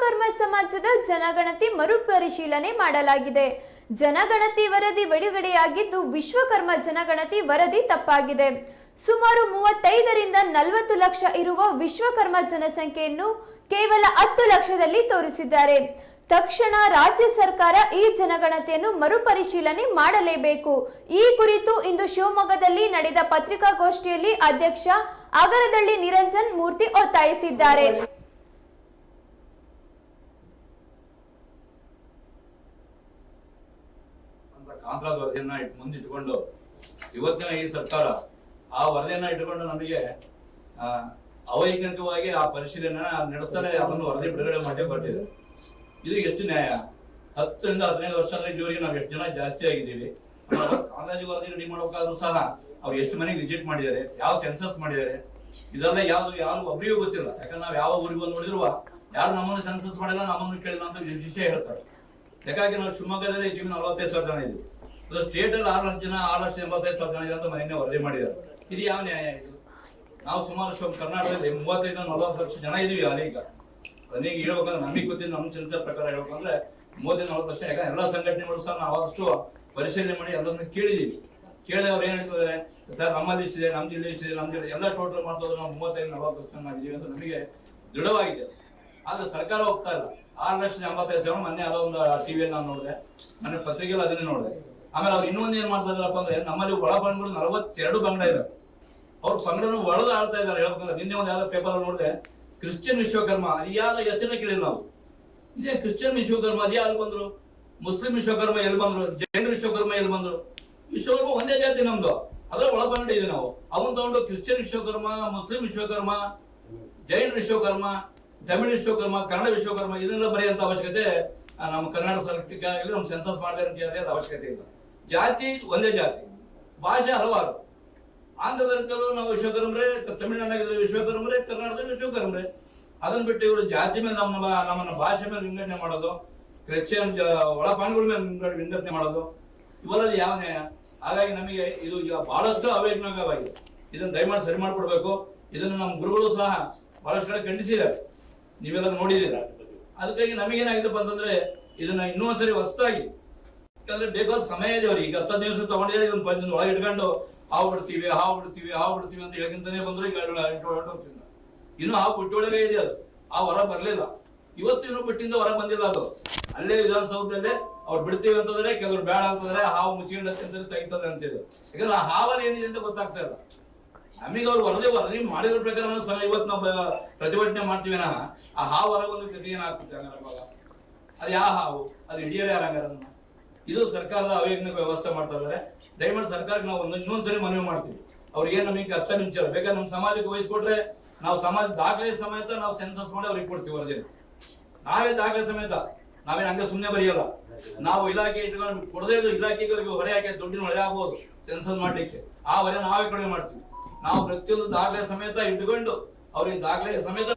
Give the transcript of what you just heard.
ವಿಶ್ವಕರ್ಮ ಸಮಾಜದ ಜನಗಣತಿ ಮರುಪರಿಶೀಲನೆ ಮಾಡಲಾಗಿದೆ. ಜನಗಣತಿ ವರದಿ ಬಿಡುಗಡೆಯಾಗಿದ್ದು ವಿಶ್ವಕರ್ಮ ಜನಗಣತಿ ವರದಿ ತಪ್ಪಾಗಿದೆ. ಸುಮಾರು 35 ರಿಂದ 40 ಲಕ್ಷ ಇರುವ ವಿಶ್ವಕರ್ಮ ಜನಸಂಖ್ಯೆಯನ್ನು ಕೇವಲ 10 ಲಕ್ಷದಲ್ಲಿ ತೋರಿಸಿದ್ದಾರೆ. ತಕ್ಷಣ ರಾಜ್ಯ ಸರ್ಕಾರ ಈ ಜನಗಣತಿಯನ್ನು ಮರುಪರಿಶೀಲನೆ ಮಾಡಲೇಬೇಕು. ಈ ಕುರಿತು ಇಂದು ಶಿವಮೊಗ್ಗದಲ್ಲಿ ನಡೆದ ಪತ್ರಿಕಾಗೋಷ್ಠಿಯಲ್ಲಿ ಅಧ್ಯಕ್ಷ ಆಗರದಳ್ಳಿ ನಿರಂಜನ್ ಮೂರ್ತಿ ಒತ್ತಾಯಿಸಿದ್ದಾರೆ. ಕಾಂತರಾಜ್ ವರದಿಯನ್ನ ಮುಂದಿಟ್ಟುಕೊಂಡು ಇವತ್ತಿನ ಈ ಸರ್ಕಾರ ಆ ವರದಿಯನ್ನ ಇಟ್ಟುಕೊಂಡು ನಮಗೆ ಅವೈಜ್ಞಾನಿಕವಾಗಿ ಆ ಪರಿಶೀಲನೆ ನಡೆಸಲೇ ಅದನ್ನು ವರದಿ ಬಿಡುಗಡೆ ಮಾಡಿ ಹೊರಟಿದೆ. ಇದು ಎಷ್ಟು ನ್ಯಾಯ? 10 ರಿಂದ 15 ವರ್ಷ ಅಂದ್ರೆ ಇಲ್ಲಿವರೆಗೆ ನಾವು ಎಷ್ಟು ಜನ ಜಾಸ್ತಿ ಆಗಿದ್ದೀವಿ. ಕಾಲೇಜ್ ವರದಿ ರೆಡಿ ಮಾಡಬೇಕಾದ್ರೂ ಸಹ ಅವ್ರು ಎಷ್ಟು ಮನೆಗೆ ವಿಸಿಟ್ ಮಾಡಿದ್ದಾರೆ, ಯಾವ ಸೆನ್ಸಸ್ ಮಾಡಿದ್ದಾರೆ, ಇದೆಲ್ಲ ಯಾರು ಒಬ್ಬರಿಗೂ ಗೊತ್ತಿಲ್ಲ. ಯಾಕಂದ್ರೆ ನಾವು ಯಾವ ಊರಿಗೆ ನೋಡಿದ್ರು ಯಾರು ನಮ್ಮನ್ನು ಸೆನ್ಸಸ್ ಮಾಡಿಲ್ಲ, ನಮ್ಮನ್ನು ಕೇಳಿಲ್ಲ ಅಂತ ವಿಷಯ ಹೇಳ್ತಾರೆ. ಯಾಕಾಗಿ ನಾವು ಶಿವಮೊಗ್ಗದಲ್ಲಿ ಹೆಚ್ಚಿಗೆ 45,000 ಜನ ಇದ್ದೀವಿ. ಸ್ಟೇಟ್ ಅಲ್ಲಿ 6 ಲಕ್ಷ ಜನ 6,85,000 ಜನ ಇದೆ ಅಂತ ಮನೆಯನ್ನೇ ವರದಿ ಮಾಡಿದ್ದಾರೆ. ಇದು ಯಾವ ನ್ಯಾಯ? ಇದು ನಾವು ಸುಮಾರು ಕರ್ನಾಟಕದಲ್ಲಿ 35 ರಿಂದ 40 ಲಕ್ಷ ಜನ ಇದೀವಿ. ಈಗ ನನಗೆ ಹೇಳ್ಬೇಕಂದ್ರೆ ನಮಗೆ ಗೊತ್ತಿದ್ದು ನಮ್ಮ ಸೆನ್ಸರ್ ಪ್ರಕಾರ ಹೇಳ್ಬೇಕಂದ್ರೆ 30 ರಿಂದ 40 ಲಕ್ಷ. ಯಾಕಂದ್ರೆ ಎಲ್ಲಾ ಸಂಘಟನೆಗಳು ಸಹ ನಾವು ಆದಷ್ಟು ಪರಿಶೀಲನೆ ಮಾಡಿ ಎಲ್ಲರನ್ನ ಕೇಳಿದೀವಿ. ಕೇಳಿದ್ರೆ ಅವ್ರು ಏನ್ ಹೇಳ್ತಾರೆ, ಸರ್ ನಮ್ಮಲ್ಲಿ ಇಷ್ಟಿದೆ, ನಮ್ಮ ಜಿಲ್ಲೆ ಇಷ್ಟಿದೆ, ನಮ್ಮ ಜಿಲ್ಲೆ ಎಲ್ಲ ಟೋಟಲ್ ಮಾಡ್ತೋದ್ರೆ ನಾವು 35 ರಿಂದ 40 ಲಕ್ಷ ನಾವಿದೀವಿ ಅಂತ ನಮಗೆ ದೃಢವಾಗಿದೆ. ಆದ್ರೆ ಸರ್ಕಾರ ಹೋಗ್ತಾ ಇಲ್ಲ. 6,85,000 ಮೊನ್ನೆ ಯಾವುದೋ ಒಂದು ಟಿವಿಯಲ್ಲಿ ನಾನು ನೋಡಿದೆ, ನನ್ನ ಪತ್ರಿಕೆಯಲ್ಲಿ ಅದನ್ನೇ ನೋಡಿದೆ. ಆಮೇಲೆ ಅವ್ರು ಇನ್ನೊಂದು ಏನ್ ಮಾಡ್ತಾ ಇದಾರಪ್ಪ ಅಂದ್ರೆ, ನಮ್ಮಲ್ಲಿ ಒಳ ಪಂಗಡಗಳು 42 ಪಂಗಡ ಇದಾರೆ. ಅವ್ರ ಪಂಗಡನು ಒಳದು ಆಳ್ತಾ ಇದಾರೆ. ಹೇಳ್ಬೇಕಂದ್ರೆ ನಿನ್ನೆ ಒಂದು ಯಾವ್ದೋ ಪೇಪರ್ ಅಲ್ಲಿ ನೋಡಿದೆ, ಕ್ರಿಶ್ಚಿಯನ್ ವಿಶ್ವಕರ್ಮ. ಅದು ಯಾವ್ದು ಹೆಸರನ್ನ ಕೇಳಿಲ್ಲ ನಾವು. ಇದೇ ಕ್ರಿಶ್ಚಿಯನ್ ವಿಶ್ವಕರ್ಮ ಅದು ಯಾರು ಬಂದ್ರು? ಮುಸ್ಲಿಂ ವಿಶ್ವಕರ್ಮ ಎಲ್ಲಿ ಬಂದ್ರು? ಜೈನ ವಿಶ್ವಕರ್ಮ ಎಲ್ಲಿ ಬಂದ್ರು? ವಿಶ್ವಕರ್ಮ ಒಂದೇ ಜಾತಿ ನಮ್ದು, ಅದ್ರ ಒಳ ಪಂಗಡ ಇದೆ. ನಾವು ಅವನ್ ತಗೊಂಡು ಕ್ರಿಶ್ಚಿಯನ್ ವಿಶ್ವಕರ್ಮ, ಮುಸ್ಲಿಂ ವಿಶ್ವಕರ್ಮ, ಜೈನ ವಿಶ್ವಕರ್ಮ, ತಮಿಳ್ ವಿಶ್ವಕರ್ಮ, ಕನ್ನಡ ವಿಶ್ವಕರ್ಮ ಇದನ್ನೆಲ್ಲ ಬರೆಯುವಂತ ಅವಶ್ಯಕತೆ ನಮ್ಮ ಕರ್ನಾಟಕ ಸರ್ಕಾರ ನಮ್ಮ ಸೆನ್ಸಸ್ ಮಾಡದೆ ಅಂತ ಅವಶ್ಯಕತೆ ಇಲ್ಲ. ಜಾತಿ ಒಂದೇ ಜಾತಿ, ಭಾಷೆ ಹಲವಾರು. ಆಂಧ್ರದಲ್ಲಿ ನಾವು ವಿಶ್ವಕರ್ಮರೇ, ತಮಿಳುನಾಡಿನಲ್ಲಿ ವಿಶ್ವಕರ್ಮರೇ, ಕರ್ನಾಟಕದಲ್ಲಿ ವಿಶ್ವಕರ್ಮರೇ. ಅದನ್ನ ಬಿಟ್ಟು ಇವರು ಜಾತಿ ಮೇಲೆ ನಮ್ಮನ್ನ ಭಾಷೆ ಮೇಲೆ ವಿಂಗಡಣೆ ಮಾಡೋದು, ಕ್ರಿಶ್ಚಿಯನ್ ಒಳ ಪಾನ್ಗಳ ಮೇಲೆ ವಿಂಗಡಣೆ ಮಾಡೋದು, ಇವೆಲ್ಲ ಯಾವ ನ್ಯಾಯ? ಹಾಗಾಗಿ ನಮಗೆ ಇದು ಈಗ ಬಹಳಷ್ಟು ಅವೈಜ್ಞಾನಿಕವಾಗಿದೆ. ಇದನ್ನ ದಯಮಾಡಿ ಸರಿ ಮಾಡ್ಕೊಡ್ಬೇಕು. ಇದನ್ನು ನಮ್ಮ ಗುರುಗಳು ಸಹ ಬಹಳಷ್ಟು ಕಡೆ ಖಂಡಿಸಿದ್ದಾರೆ, ನೀವೆಲ್ಲ ನೋಡಿದ್ದೀರಾ. ಅದಕ್ಕಾಗಿ ನಮಗೇನಾಗಿದೆಪ್ಪ ಅಂತಂದ್ರೆ ಇದನ್ನ ಇನ್ನೂ ಒಂದ್ಸರಿ ಹೊಸದಾಗಿ, ಯಾಕಂದ್ರೆ ಬೇಕಾದ ಸಮಯ ಇದೆ ಅವ್ರಿಗೆ. ಈಗ 10 ದಿವಸ ತಗೊಂಡಿದ್ದಾರೆ. ಇದನ್ನ ಒಳಗೆ ಇಟ್ಕೊಂಡು ಹಾವು ಬಿಡ್ತೀವಿ ಅಂತ ಹೇಳ್ಕೊಂತಾನೆ ಬಂದ್ರು. ಈಗ ಇನ್ನು ಹಾವು ಬಿಟ್ಟೊಳಗೆ ಇದೆ, ಅದು ಆ ಹೊರ ಬರ್ಲಿಲ್ಲ. ಇವತ್ತು ಇನ್ನೂ ಬಿಟ್ಟಿಂದ ಹೊರ ಬಂದಿಲ್ಲ. ಅದು ಅಲ್ಲೇ ವಿಧಾನಸೌಧದಲ್ಲೇ ಅವ್ರು ಬಿಡ್ತೀವಿ ಅಂತಂದ್ರೆ, ಕೆಲವ್ರು ಬೇಡ ಅಂತಂದ್ರೆ ಹಾವು ಮುಚ್ಚಿಕೊಂಡು ತೆಗಿತದೆ ಅಂತಿದ್ರು. ಯಾಕಂದ್ರೆ ಆ ಹಾವಲ್ಲಿ ಏನಿದೆ ಅಂತ ಗೊತ್ತಾಗ್ತಾ ಇಲ್ಲ ನಮಗೆ. ಅವ್ರು ವರದಿ ಮಾಡಿರೋ ಪ್ರಕಾರ ಇವತ್ತು ನಾವು ಪ್ರತಿಭಟನೆ ಮಾಡ್ತೀವಿ. ಆ ಹಾವು ಹೊರ ಒಂದು ಗತಿ ಏನಾಗ್ತದೆ ಹಂಗಾರ? ಅದು ಯಾವ ಹಾವು? ಅದು ಹಿಡಿಯಲೇ ಯಾರಂಗಾರ? ಇದು ಸರ್ಕಾರದ ಅವೈಜ್ಞಾನಿಕ ವ್ಯವಸ್ಥೆ ಮಾಡ್ತಾ ಇದಾರೆ. ದಯಮಾಡಿ ಸರ್ಕಾರಕ್ಕೆ ನಾವು ಇನ್ನೊಂದ್ಸರಿ ಮನವಿ ಮಾಡ್ತೀವಿ. ಅವ್ರಿಗೆ ನಮಗೆ ಕಷ್ಟ ನಿಂಚ ಬೇಕಾದ್ರೆ ನಮ್ಮ ಸಮಾಜಕ್ಕೆ ವಹಿಸ್ಕೊಟ್ರೆ ನಾವು ಸಮಾಜ ದಾಖಲೆ ಸಮೇತ ನಾವು ಸೆನ್ಸಸ್ ಮಾಡಿ ಅವ್ರಿಗೆ ಕೊಡ್ತೀವಿ ವರದಿ. ನಾವೇ ದಾಖಲೆ ಸಮೇತ, ನಾವೇನು ಹಂಗೆ ಸುಮ್ಮನೆ ಬರೆಯಲ್ಲ. ನಾವು ಇಲಾಖೆ ಇಟ್ಕೊಂಡು ಕೊಡದೇ ಇದ್ರು ಇಲಾಖೆಗೆ ಹೊರೆ ಹಾಕಿ ದುಡ್ಡಿನ ಹೊರೆ ಆಗ್ಬೋದು ಸೆನ್ಸಸ್ ಮಾಡ್ಲಿಕ್ಕೆ. ಆ ಹೊರೆ ನಾವೇ ಕಡಿಮೆ ಮಾಡ್ತೀವಿ. ನಾವು ಪ್ರತಿಯೊಂದು ದಾಖಲೆ ಸಮೇತ ಇಟ್ಕೊಂಡು ಅವ್ರಿಗೆ ದಾಖಲೆ ಸಮೇತ